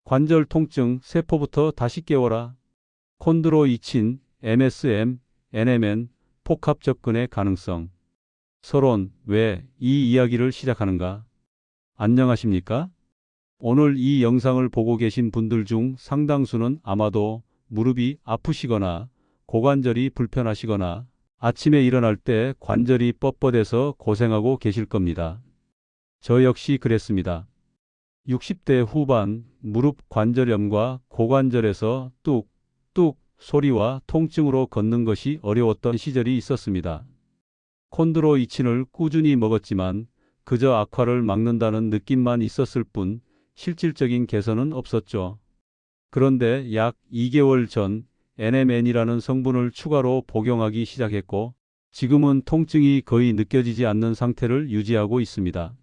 관절 통증 세포부터 다시 깨워라. 콘드로이친, MSM, NMN, 복합 접근의 가능성. 서론, 왜 이 이야기를 시작하는가? 안녕하십니까? 오늘 이 영상을 보고 계신 분들 중 상당수는 아마도 무릎이 아프시거나 고관절이 불편하시거나 아침에 일어날 때 관절이 뻣뻣해서 고생하고 계실 겁니다. 저 역시 그랬습니다. 60대 후반 무릎 관절염과 고관절에서 뚝뚝 소리와 통증으로 걷는 것이 어려웠던 시절이 있었습니다. 콘드로이친을 꾸준히 먹었지만 그저 악화를 막는다는 느낌만 있었을 뿐 실질적인 개선은 없었죠. 그런데 약 2개월 전 NMN이라는 성분을 추가로 복용하기 시작했고 지금은 통증이 거의 느껴지지 않는 상태를 유지하고 있습니다.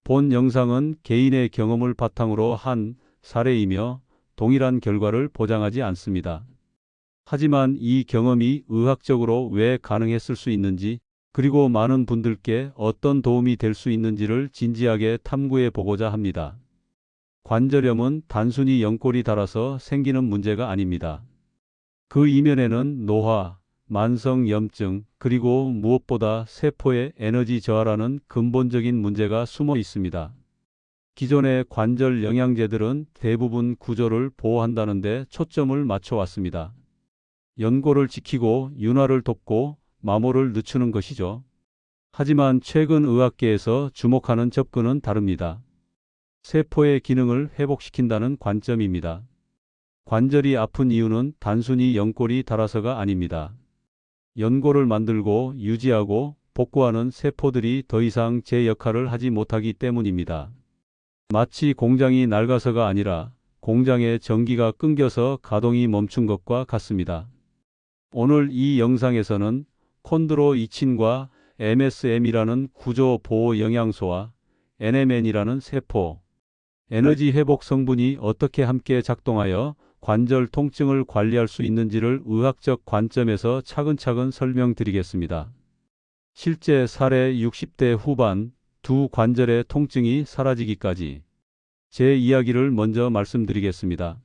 본 영상은 개인의 경험을 바탕으로 한 사례이며 동일한 결과를 보장하지 않습니다. 하지만 이 경험이 의학적으로 왜 가능했을 수 있는지 그리고 많은 분들께 어떤 도움이 될 수 있는지를 진지하게 탐구해 보고자 합니다. 관절염은 단순히 연골이 닳아서 생기는 문제가 아닙니다. 그 이면에는 노화, 만성염증, 그리고 무엇보다 세포의 에너지 저하라는 근본적인 문제가 숨어 있습니다. 기존의 관절 영양제들은 대부분 구조를 보호한다는 데 초점을 맞춰왔습니다. 연골을 지키고 윤활을 돕고 마모를 늦추는 것이죠. 하지만 최근 의학계에서 주목하는 접근은 다릅니다. 세포의 기능을 회복시킨다는 관점입니다. 관절이 아픈 이유는 단순히 연골이 닳아서가 아닙니다. 연골을 만들고 유지하고 복구하는 세포들이 더 이상 제 역할을 하지 못하기 때문입니다. 마치 공장이 낡아서가 아니라 공장의 전기가 끊겨서 가동이 멈춘 것과 같습니다. 오늘 이 영상에서는 콘드로이친과 MSM이라는 구조 보호 영양소와 NMN이라는 세포 에너지 회복 성분이 어떻게 함께 작동하여 관절 통증을 관리할 수 있는지를 의학적 관점에서 차근차근 설명드리겠습니다. 실제 사례 60대 후반 두 관절의 통증이 사라지기까지 제 이야기를 먼저 말씀드리겠습니다.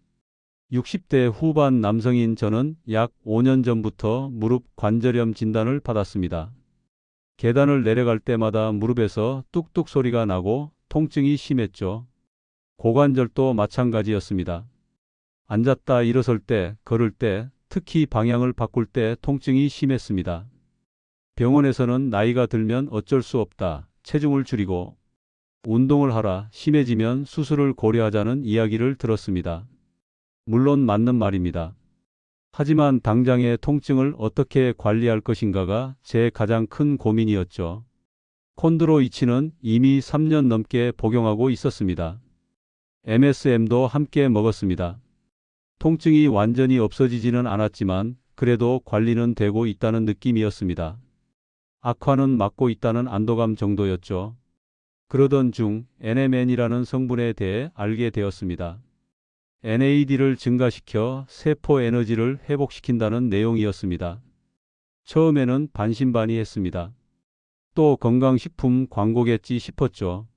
60대 후반 남성인 저는 약 5년 전부터 무릎 관절염 진단을 받았습니다. 계단을 내려갈 때마다 무릎에서 뚝뚝 소리가 나고 통증이 심했죠. 고관절도 마찬가지였습니다. 앉았다 일어설 때, 걸을 때, 특히 방향을 바꿀 때 통증이 심했습니다. 병원에서는 나이가 들면 어쩔 수 없다, 체중을 줄이고 운동을 하라, 심해지면 수술을 고려하자는 이야기를 들었습니다. 물론 맞는 말입니다. 하지만 당장의 통증을 어떻게 관리할 것인가가 제 가장 큰 고민이었죠. 콘드로이친은 이미 3년 넘게 복용하고 있었습니다. MSM도 함께 먹었습니다. 통증이 완전히 없어지지는 않았지만 그래도 관리는 되고 있다는 느낌이었습니다. 악화는 막고 있다는 안도감 정도였죠. 그러던 중 NMN이라는 성분에 대해 알게 되었습니다. NAD를 증가시켜 세포 에너지를 회복시킨다는 내용이었습니다. 처음에는 반신반의했습니다. 또 건강식품 광고겠지 싶었죠.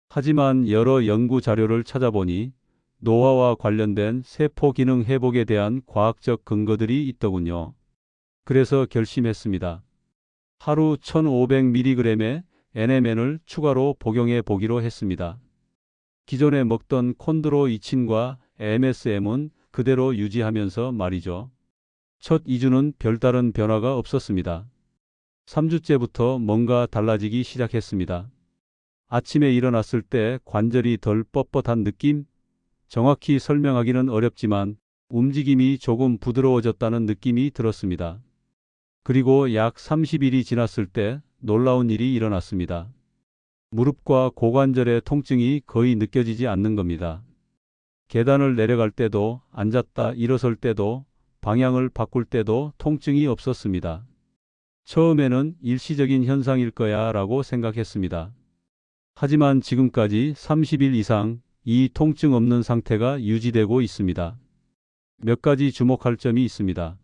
하지만 여러 연구 자료를 찾아보니 노화와 관련된 세포 기능 회복에 대한 과학적 근거들이 있더군요. 그래서 결심했습니다. 하루 1500mg의 NMN을 추가로 복용해 보기로 했습니다. 기존에 먹던 콘드로이친과 MSM은 그대로 유지하면서 말이죠. 첫 2주는 별다른 변화가 없었습니다. 3주째부터 뭔가 달라지기 시작했습니다. 아침에 일어났을 때 관절이 덜 뻣뻣한 느낌? 정확히 설명하기는 어렵지만 움직임이 조금 부드러워졌다는 느낌이 들었습니다. 그리고 약 30일이 지났을 때 놀라운 일이 일어났습니다. 무릎과 고관절의 통증이 거의 느껴지지 않는 겁니다. 계단을 내려갈 때도, 앉았다 일어설 때도, 방향을 바꿀 때도 통증이 없었습니다. 처음에는 일시적인 현상일 거야 라고 생각했습니다. 하지만 지금까지 30일 이상 이 통증 없는 상태가 유지되고 있습니다. 몇 가지 주목할 점이 있습니다.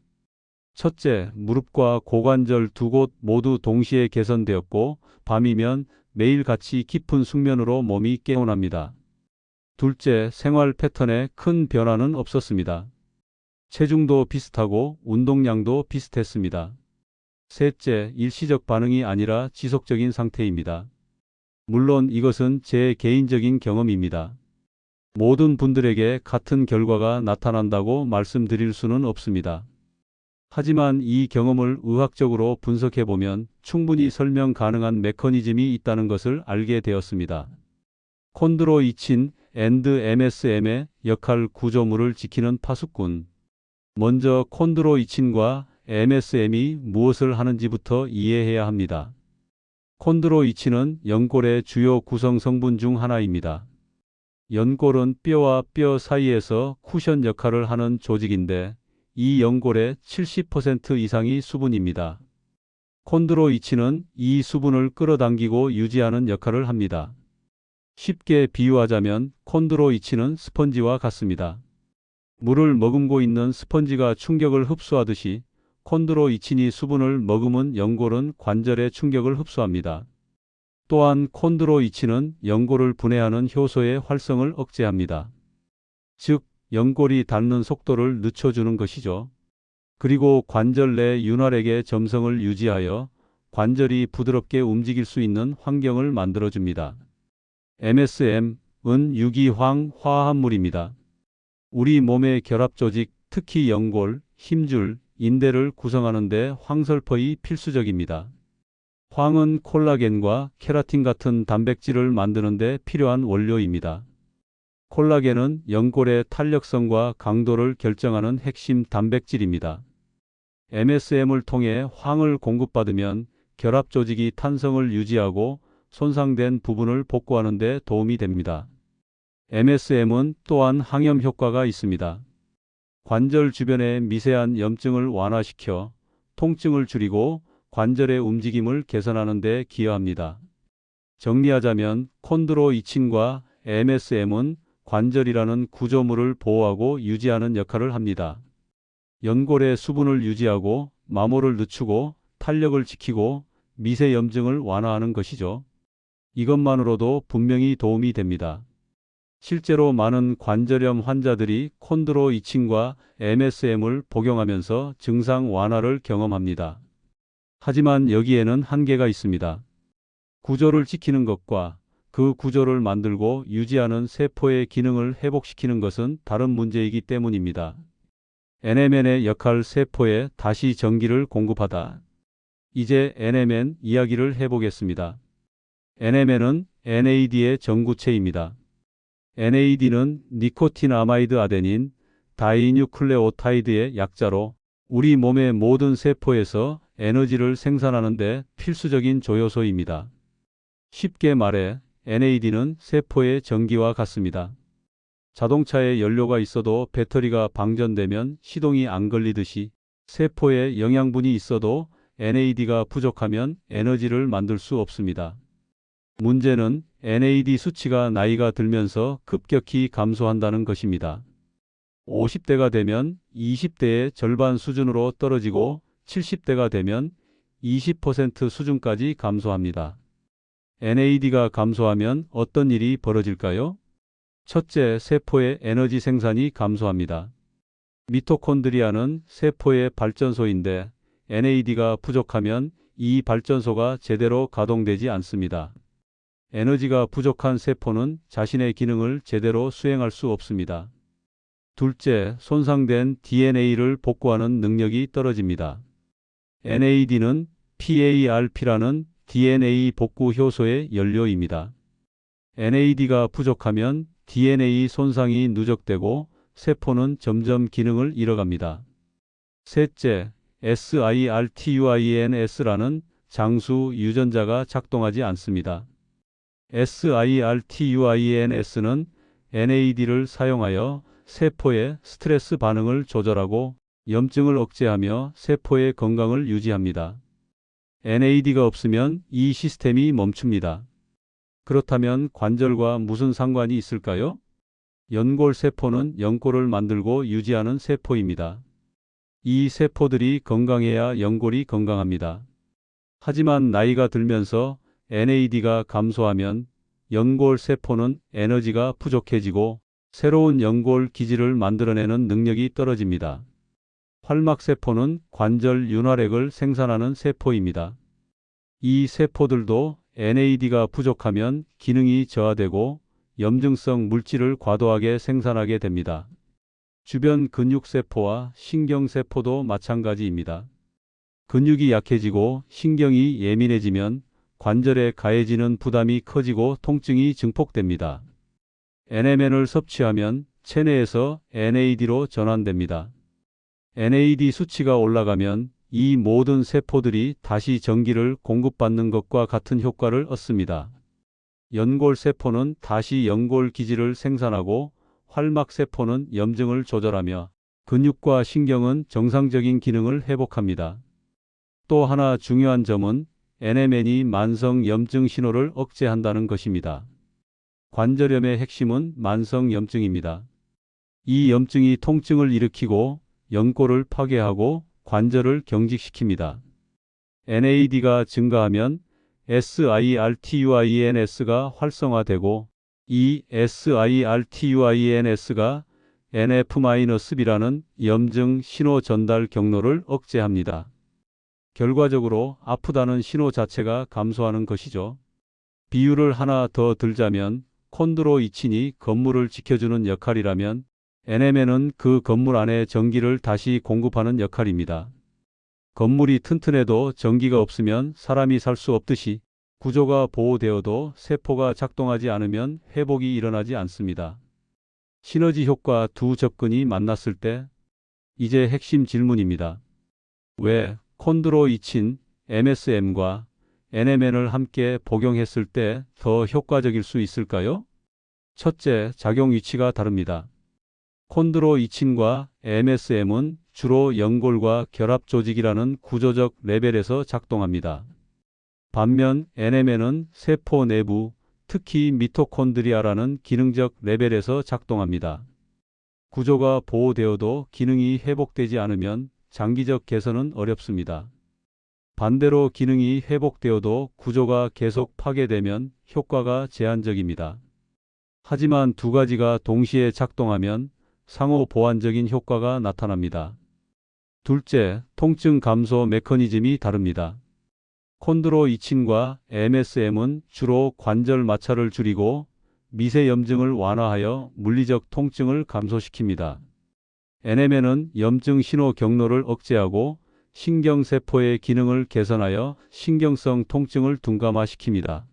첫째, 무릎과 고관절 두 곳 모두 동시에 개선되었고 밤이면 매일같이 깊은 숙면으로 몸이 깨어납니다. 둘째, 생활 패턴에 큰 변화는 없었습니다. 체중도 비슷하고 운동량도 비슷했습니다. 셋째, 일시적 반응이 아니라 지속적인 상태입니다. 물론 이것은 제 개인적인 경험입니다. 모든 분들에게 같은 결과가 나타난다고 말씀드릴 수는 없습니다. 하지만 이 경험을 의학적으로 분석해 보면 충분히 설명 가능한 메커니즘이 있다는 것을 알게 되었습니다. 콘드로이친 and MSM의 역할 구조물을 지키는 파수꾼. 먼저 콘드로이친과 MSM이 무엇을 하는지부터 이해해야 합니다. 콘드로이친은 연골의 주요 구성 성분 중 하나입니다. 연골은 뼈와 뼈 사이에서 쿠션 역할을 하는 조직인데 이 연골의 70% 이상이 수분입니다. 콘드로이친은 이 수분을 끌어당기고 유지하는 역할을 합니다. 쉽게 비유하자면 콘드로이친은 스펀지와 같습니다. 물을 머금고 있는 스펀지가 충격을 흡수하듯이 콘드로이친이 수분을 머금은 연골은 관절의 충격을 흡수합니다. 또한 콘드로이친은 연골을 분해하는 효소의 활성을 억제합니다. 즉, 연골이 닳는 속도를 늦춰주는 것이죠. 그리고 관절 내 윤활액의 점성을 유지하여 관절이 부드럽게 움직일 수 있는 환경을 만들어줍니다. MSM은 유기황 화합물입니다. 우리 몸의 결합 조직, 특히 연골, 힘줄, 인대를 구성하는 데 황설퍼이 필수적입니다. 황은 콜라겐과 케라틴 같은 단백질을 만드는 데 필요한 원료입니다. 콜라겐은 연골의 탄력성과 강도를 결정하는 핵심 단백질입니다. MSM을 통해 황을 공급받으면 결합 조직이 탄성을 유지하고 손상된 부분을 복구하는 데 도움이 됩니다. MSM은 또한 항염 효과가 있습니다. 관절 주변의 미세한 염증을 완화시켜 통증을 줄이고 관절의 움직임을 개선하는 데 기여합니다. 정리하자면 콘드로이친과 MSM은 관절이라는 구조물을 보호하고 유지하는 역할을 합니다. 연골의 수분을 유지하고 마모를 늦추고 탄력을 지키고 미세 염증을 완화하는 것이죠. 이것만으로도 분명히 도움이 됩니다. 실제로 많은 관절염 환자들이 콘드로이친과 MSM을 복용하면서 증상 완화를 경험합니다. 하지만 여기에는 한계가 있습니다. 구조를 지키는 것과 그 구조를 만들고 유지하는 세포의 기능을 회복시키는 것은 다른 문제이기 때문입니다. NMN의 역할 세포에 다시 전기를 공급하다. 이제 NMN 이야기를 해보겠습니다. NMN은 NAD의 전구체입니다. NAD는 니코틴아마이드 아데닌 다이뉴클레오타이드의 약자로 우리 몸의 모든 세포에서 에너지를 생산하는 데 필수적인 조효소입니다. 쉽게 말해 NAD는 세포의 전기와 같습니다. 자동차에 연료가 있어도 배터리가 방전되면 시동이 안 걸리듯이 세포에 영양분이 있어도 NAD가 부족하면 에너지를 만들 수 없습니다. 문제는 NAD 수치가 나이가 들면서 급격히 감소한다는 것입니다. 50대가 되면 20대의 절반 수준으로 떨어지고 70대가 되면 20% 수준까지 감소합니다. NAD가 감소하면 어떤 일이 벌어질까요? 첫째, 세포의 에너지 생산이 감소합니다. 미토콘드리아는 세포의 발전소인데 NAD가 부족하면 이 발전소가 제대로 가동되지 않습니다. 에너지가 부족한 세포는 자신의 기능을 제대로 수행할 수 없습니다. 둘째, 손상된 DNA를 복구하는 능력이 떨어집니다. NAD는 PARP라는 DNA 복구 효소의 연료입니다. NAD가 부족하면 DNA 손상이 누적되고 세포는 점점 기능을 잃어갑니다. 셋째, SIRTUINS라는 장수 유전자가 작동하지 않습니다. SIRTUINS는 NAD를 사용하여 세포의 스트레스 반응을 조절하고 염증을 억제하며 세포의 건강을 유지합니다. NAD가 없으면 이 시스템이 멈춥니다. 그렇다면 관절과 무슨 상관이 있을까요? 연골 세포는 연골을 만들고 유지하는 세포입니다. 이 세포들이 건강해야 연골이 건강합니다. 하지만 나이가 들면서 NAD가 감소하면 연골 세포는 에너지가 부족해지고 새로운 연골 기질을 만들어내는 능력이 떨어집니다. 활막세포는 관절 윤활액을 생산하는 세포입니다. 이 세포들도 NAD가 부족하면 기능이 저하되고 염증성 물질을 과도하게 생산하게 됩니다. 주변 근육세포와 신경세포도 마찬가지입니다. 근육이 약해지고 신경이 예민해지면 관절에 가해지는 부담이 커지고 통증이 증폭됩니다. NMN을 섭취하면 체내에서 NAD로 전환됩니다. NAD 수치가 올라가면 이 모든 세포들이 다시 전기를 공급받는 것과 같은 효과를 얻습니다. 연골세포는 다시 연골 기질을 생산하고 활막세포는 염증을 조절하며 근육과 신경은 정상적인 기능을 회복합니다. 또 하나 중요한 점은 NMN이 만성 염증 신호를 억제한다는 것입니다. 관절염의 핵심은 만성 염증입니다. 이 염증이 통증을 일으키고 연골을 파괴하고 관절을 경직시킵니다. NAD가 증가하면 SIRTUINS가 활성화되고 이 SIRTUINS가 NF-B라는 염증 신호 전달 경로를 억제합니다. 결과적으로 아프다는 신호 자체가 감소하는 것이죠. 비유를 하나 더 들자면 콘드로이친이 건물을 지켜주는 역할이라면 NMN은 그 건물 안에 전기를 다시 공급하는 역할입니다. 건물이 튼튼해도 전기가 없으면 사람이 살 수 없듯이 구조가 보호되어도 세포가 작동하지 않으면 회복이 일어나지 않습니다. 시너지 효과 두 접근이 만났을 때 이제 핵심 질문입니다. 왜 콘드로이친, MSM과 NMN을 함께 복용했을 때 더 효과적일 수 있을까요? 첫째, 작용 위치가 다릅니다. 콘드로이친과 MSM은 주로 연골과 결합 조직이라는 구조적 레벨에서 작동합니다. 반면 NMN은 세포 내부, 특히 미토콘드리아라는 기능적 레벨에서 작동합니다. 구조가 보호되어도 기능이 회복되지 않으면 장기적 개선은 어렵습니다. 반대로 기능이 회복되어도 구조가 계속 파괴되면 효과가 제한적입니다. 하지만 두 가지가 동시에 작동하면 상호 보완적인 효과가 나타납니다. 둘째, 통증 감소 메커니즘이 다릅니다. 콘드로이친과 MSM은 주로 관절 마찰을 줄이고 미세 염증을 완화하여 물리적 통증을 감소시킵니다. NMN은 염증 신호 경로를 억제하고 신경세포의 기능을 개선하여 신경성 통증을 둔감화시킵니다.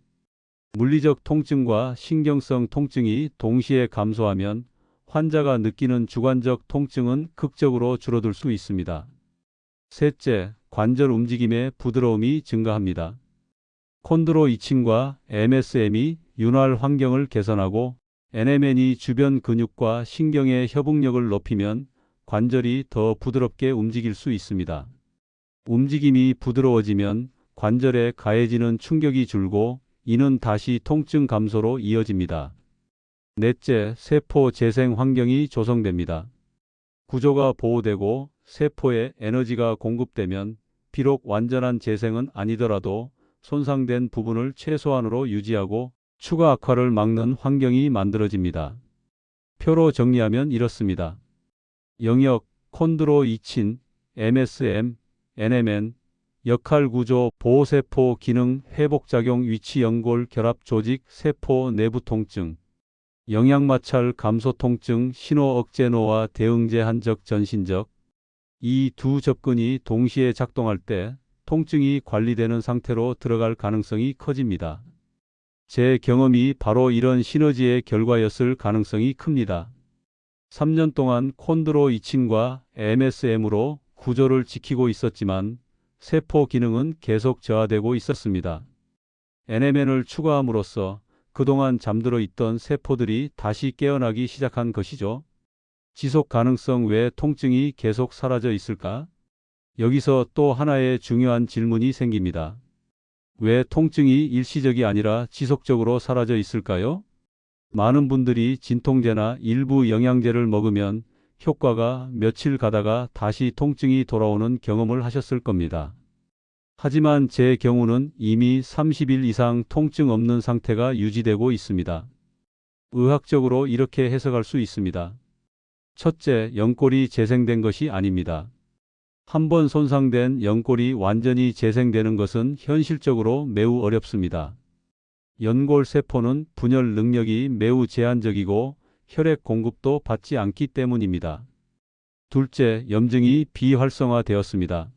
물리적 통증과 신경성 통증이 동시에 감소하면 환자가 느끼는 주관적 통증은 극적으로 줄어들 수 있습니다. 셋째, 관절 움직임의 부드러움이 증가합니다. 콘드로이친과 MSM이 윤활 환경을 개선하고 NMN이 주변 근육과 신경의 협응력을 높이면 관절이 더 부드럽게 움직일 수 있습니다. 움직임이 부드러워지면 관절에 가해지는 충격이 줄고 이는 다시 통증 감소로 이어집니다. 넷째, 세포 재생 환경이 조성됩니다. 구조가 보호되고 세포에 에너지가 공급되면 비록 완전한 재생은 아니더라도 손상된 부분을 최소한으로 유지하고 추가 악화를 막는 환경이 만들어집니다. 표로 정리하면 이렇습니다. 영역, 콘드로이친, MSM, NMN, 역할 구조, 보호세포 기능, 회복작용, 위치, 연골, 결합 조직, 세포 내부 통증, 영양마찰, 감소 통증, 신호 억제 노화, 대응제 한적, 전신적. 이 두 접근이 동시에 작동할 때 통증이 관리되는 상태로 들어갈 가능성이 커집니다. 제 경험이 바로 이런 시너지의 결과였을 가능성이 큽니다. 3년 동안 콘드로이친과 MSM으로 구조를 지키고 있었지만 세포 기능은 계속 저하되고 있었습니다. NMN을 추가함으로써 그동안 잠들어 있던 세포들이 다시 깨어나기 시작한 것이죠. 지속 가능성 외 통증이 계속 사라져 있을까? 여기서 또 하나의 중요한 질문이 생깁니다. 왜 통증이 일시적이 아니라 지속적으로 사라져 있을까요? 많은 분들이 진통제나 일부 영양제를 먹으면 효과가 며칠 가다가 다시 통증이 돌아오는 경험을 하셨을 겁니다. 하지만 제 경우는 이미 30일 이상 통증 없는 상태가 유지되고 있습니다. 의학적으로 이렇게 해석할 수 있습니다. 첫째, 연골이 재생된 것이 아닙니다. 한번 손상된 연골이 완전히 재생되는 것은 현실적으로 매우 어렵습니다. 연골 세포는 분열 능력이 매우 제한적이고 혈액 공급도 받지 않기 때문입니다. 둘째, 염증이 비활성화되었습니다.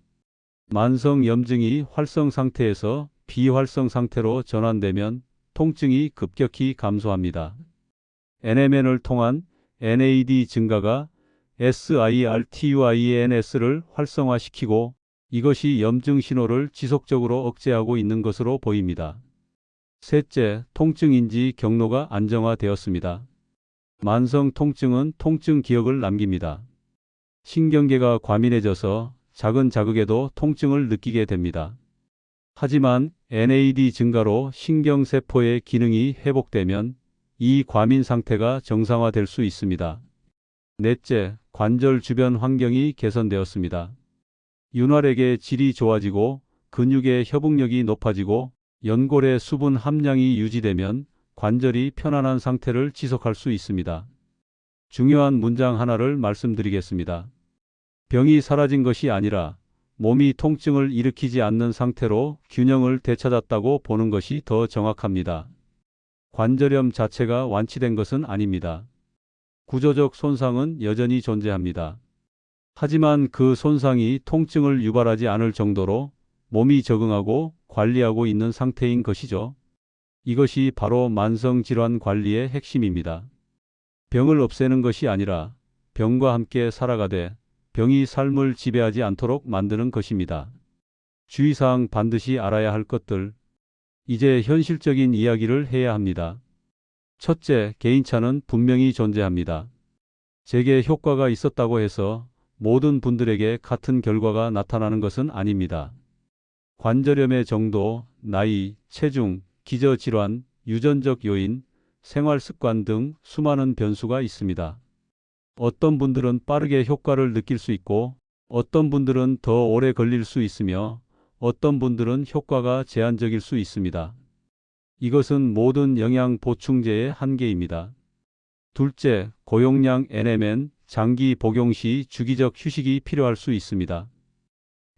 만성 염증이 활성 상태에서 비활성 상태로 전환되면 통증이 급격히 감소합니다. NMN을 통한 NAD 증가가 SIRTUINS를 활성화시키고 이것이 염증 신호를 지속적으로 억제하고 있는 것으로 보입니다. 셋째, 통증인지 경로가 안정화되었습니다. 만성 통증은 통증 기억을 남깁니다. 신경계가 과민해져서 작은 자극에도 통증을 느끼게 됩니다. 하지만 NAD 증가로 신경세포의 기능이 회복되면 이 과민 상태가 정상화될 수 있습니다. 넷째, 관절 주변 환경이 개선되었습니다. 윤활액의 질이 좋아지고 근육의 협응력이 높아지고 연골의 수분 함량이 유지되면 관절이 편안한 상태를 지속할 수 있습니다. 중요한 문장 하나를 말씀드리겠습니다. 병이 사라진 것이 아니라 몸이 통증을 일으키지 않는 상태로 균형을 되찾았다고 보는 것이 더 정확합니다. 관절염 자체가 완치된 것은 아닙니다. 구조적 손상은 여전히 존재합니다. 하지만 그 손상이 통증을 유발하지 않을 정도로 몸이 적응하고 관리하고 있는 상태인 것이죠. 이것이 바로 만성질환 관리의 핵심입니다. 병을 없애는 것이 아니라 병과 함께 살아가되 병이 삶을 지배하지 않도록 만드는 것입니다. 주의사항 반드시 알아야 할 것들. 이제 현실적인 이야기를 해야 합니다. 첫째, 개인차는 분명히 존재합니다. 제게 효과가 있었다고 해서 모든 분들에게 같은 결과가 나타나는 것은 아닙니다. 관절염의 정도, 나이, 체중, 기저질환, 유전적 요인, 생활습관 등 수많은 변수가 있습니다. 어떤 분들은 빠르게 효과를 느낄 수 있고 어떤 분들은 더 오래 걸릴 수 있으며 어떤 분들은 효과가 제한적일 수 있습니다. 이것은 모든 영양 보충제의 한계입니다. 둘째, 고용량 NMN, 장기 복용 시 주기적 휴식이 필요할 수 있습니다.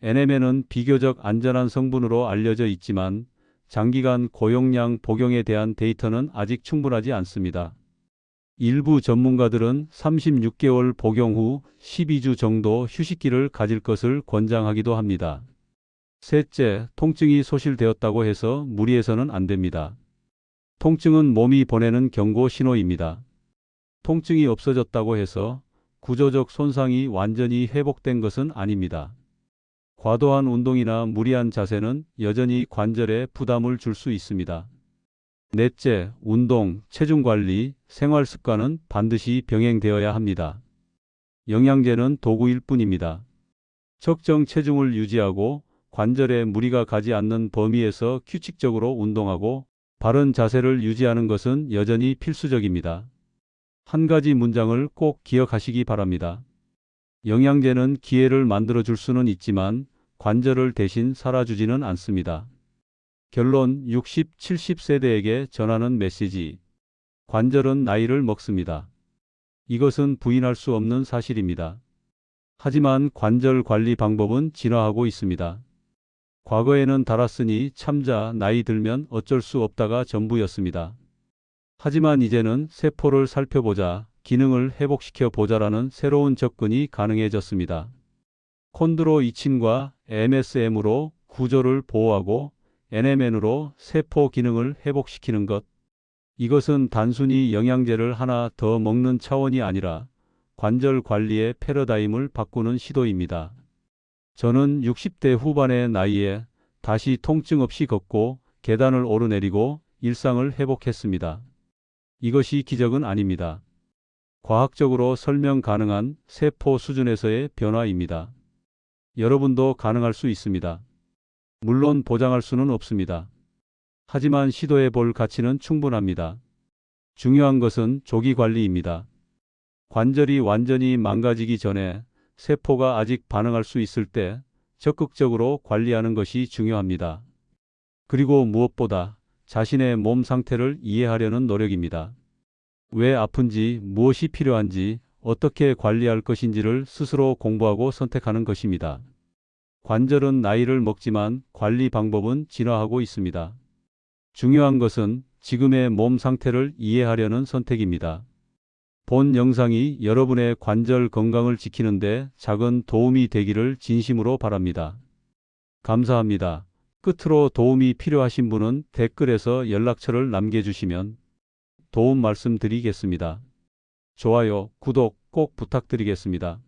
NMN은 비교적 안전한 성분으로 알려져 있지만 장기간 고용량 복용에 대한 데이터는 아직 충분하지 않습니다. 일부 전문가들은 36개월 복용 후 12주 정도 휴식기를 가질 것을 권장하기도 합니다. 셋째, 통증이 소실되었다고 해서 무리해서는 안 됩니다. 통증은 몸이 보내는 경고 신호입니다. 통증이 없어졌다고 해서 구조적 손상이 완전히 회복된 것은 아닙니다. 과도한 운동이나 무리한 자세는 여전히 관절에 부담을 줄 수 있습니다. 넷째, 운동, 체중 관리, 생활 습관은 반드시 병행되어야 합니다. 영양제는 도구일 뿐입니다. 적정 체중을 유지하고 관절에 무리가 가지 않는 범위에서 규칙적으로 운동하고 바른 자세를 유지하는 것은 여전히 필수적입니다. 한 가지 문장을 꼭 기억하시기 바랍니다. 영양제는 기회를 만들어 줄 수는 있지만 관절을 대신 살아주지는 않습니다. 결론 60, 70세대에게 전하는 메시지. 관절은 나이를 먹습니다. 이것은 부인할 수 없는 사실입니다. 하지만 관절 관리 방법은 진화하고 있습니다. 과거에는 달았으니 참자, 나이 들면 어쩔 수 없다가 전부였습니다. 하지만 이제는 세포를 살펴보자, 기능을 회복시켜 보자라는 새로운 접근이 가능해졌습니다. 콘드로이친과 MSM으로 구조를 보호하고 NMN으로 세포 기능을 회복시키는 것. 이것은 단순히 영양제를 하나 더 먹는 차원이 아니라 관절 관리의 패러다임을 바꾸는 시도입니다. 저는 60대 후반의 나이에 다시 통증 없이 걷고 계단을 오르내리고 일상을 회복했습니다. 이것이 기적은 아닙니다. 과학적으로 설명 가능한 세포 수준에서의 변화입니다. 여러분도 가능할 수 있습니다. 물론 보장할 수는 없습니다. 하지만 시도해 볼 가치는 충분합니다. 중요한 것은 조기 관리입니다. 관절이 완전히 망가지기 전에 세포가 아직 반응할 수 있을 때 적극적으로 관리하는 것이 중요합니다. 그리고 무엇보다 자신의 몸 상태를 이해하려는 노력입니다. 왜 아픈지, 무엇이 필요한지, 어떻게 관리할 것인지를 스스로 공부하고 선택하는 것입니다. 관절은 나이를 먹지만 관리 방법은 진화하고 있습니다. 중요한 것은 지금의 몸 상태를 이해하려는 선택입니다. 본 영상이 여러분의 관절 건강을 지키는데 작은 도움이 되기를 진심으로 바랍니다. 감사합니다. 끝으로 도움이 필요하신 분은 댓글에서 연락처를 남겨주시면 도움 말씀드리겠습니다. 좋아요, 구독 꼭 부탁드리겠습니다.